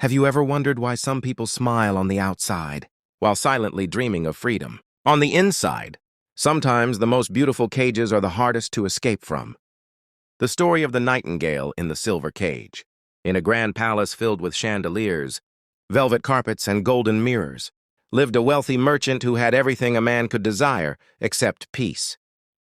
Have you ever wondered why some people smile on the outside while silently dreaming of freedom? On the inside, sometimes the most beautiful cages are the hardest to escape from. The story of the nightingale in the silver cage. In a grand palace filled with chandeliers, velvet carpets, and golden mirrors, lived a wealthy merchant who had everything a man could desire except peace.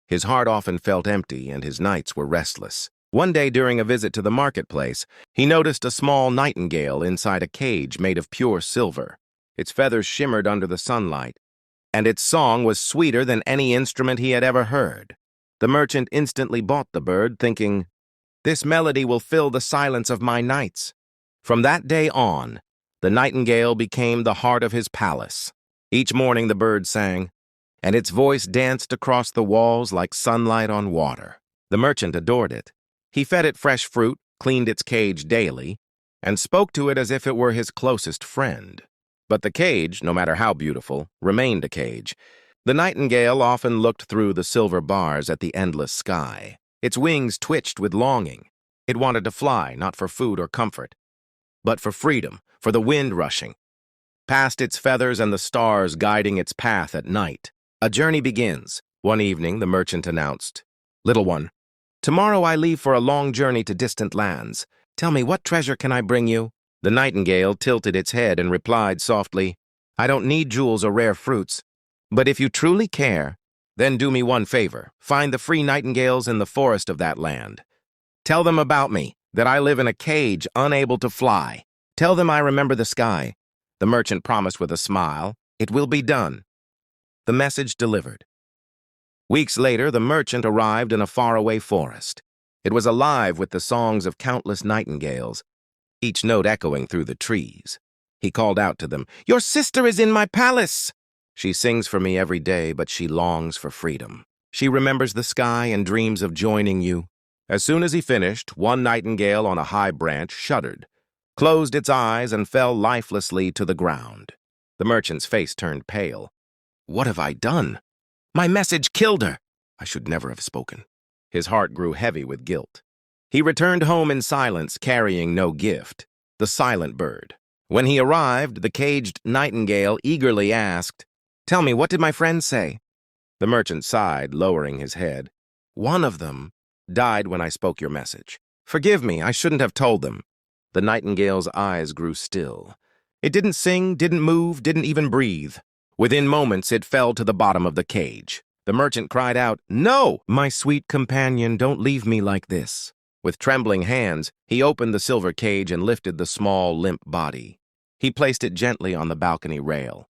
His heart often felt empty and his nights were restless. One day during a visit to the marketplace, he noticed a small nightingale inside a cage made of pure silver. Its feathers shimmered under the sunlight, and its song was sweeter than any instrument he had ever heard. The merchant instantly bought the bird, thinking, "This melody will fill the silence of my nights." From that day on, the nightingale became the heart of his palace. Each morning the bird sang, and its voice danced across the walls like sunlight on water. The merchant adored it. He fed it fresh fruit, cleaned its cage daily, and spoke to it as if it were his closest friend. But the cage, no matter how beautiful, remained a cage. The nightingale often looked through the silver bars at the endless sky. Its wings twitched with longing. It wanted to fly, not for food or comfort, but for freedom, for the wind rushing past its feathers and the stars guiding its path at night. A journey begins. One evening, the merchant announced, "Little one, tomorrow I leave for a long journey to distant lands. Tell me, what treasure can I bring you?" The nightingale tilted its head and replied softly, "I don't need jewels or rare fruits, but if you truly care, then do me one favor. Find the free nightingales in the forest of that land. Tell them about me, that I live in a cage unable to fly. Tell them I remember the sky." The merchant promised with a smile, "It will be done." The message delivered. Weeks later, the merchant arrived in a faraway forest. It was alive with the songs of countless nightingales, each note echoing through the trees. He called out to them, "Your sister is in my palace! She sings for me every day, but she longs for freedom. She remembers the sky and dreams of joining you." As soon as he finished, one nightingale on a high branch shuddered, closed its eyes, and fell lifelessly to the ground. The merchant's face turned pale. "What have I done? My message killed her. I should never have spoken." His heart grew heavy with guilt. He returned home in silence, carrying no gift, the silent bird. When he arrived, the caged nightingale eagerly asked, "Tell me, what did my friends say?" The merchant sighed, lowering his head. "One of them died when I spoke your message. Forgive me, I shouldn't have told them." The nightingale's eyes grew still. It didn't sing, didn't move, didn't even breathe. Within moments, it fell to the bottom of the cage. The merchant cried out, "No, my sweet companion, don't leave me like this." With trembling hands, he opened the silver cage and lifted the small, limp body. He placed it gently on the balcony rail.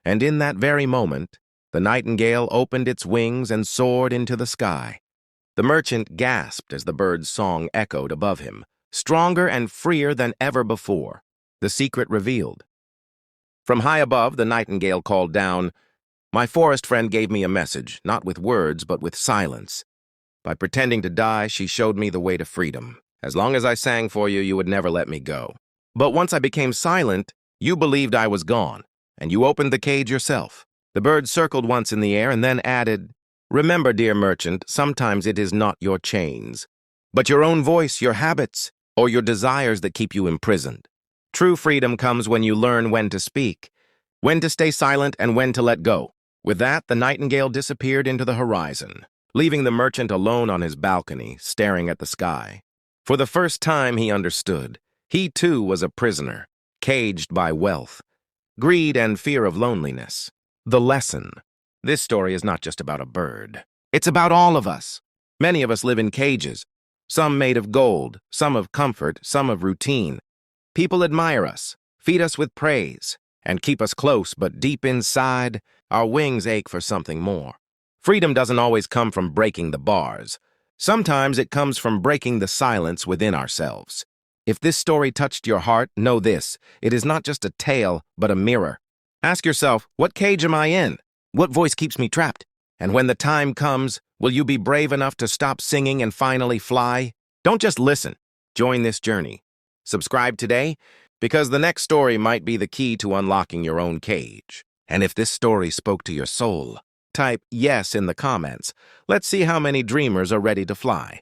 And in that very moment, the nightingale opened its wings and soared into the sky. The merchant gasped as the bird's song echoed above him, stronger and freer than ever before. The secret revealed. From high above, the nightingale called down, "My forest friend gave me a message, not with words, but with silence. By pretending to die, she showed me the way to freedom. As long as I sang for you, you would never let me go. But once I became silent, you believed I was gone, and you opened the cage yourself." The bird circled once in the air and then added, "Remember, dear merchant, sometimes it is not your chains, but your own voice, your habits, or your desires that keep you imprisoned. True freedom comes when you learn when to speak, when to stay silent, and when to let go." With that, the nightingale disappeared into the horizon, leaving the merchant alone on his balcony, staring at the sky. For the first time, he understood. He, too, was a prisoner, caged by wealth, greed, and fear of loneliness. The lesson. This story is not just about a bird. It's about all of us. Many of us live in cages, some made of gold, some of comfort, some of routine. People admire us, feed us with praise, and keep us close, but deep inside, our wings ache for something more. Freedom doesn't always come from breaking the bars. Sometimes it comes from breaking the silence within ourselves. If this story touched your heart, know this: it is not just a tale, but a mirror. Ask yourself, what cage am I in? What voice keeps me trapped? And when the time comes, will you be brave enough to stop singing and finally fly? Don't just listen. Join this journey. Subscribe today, because the next story might be the key to unlocking your own cage. And if this story spoke to your soul, type yes in the comments. Let's see how many dreamers are ready to fly.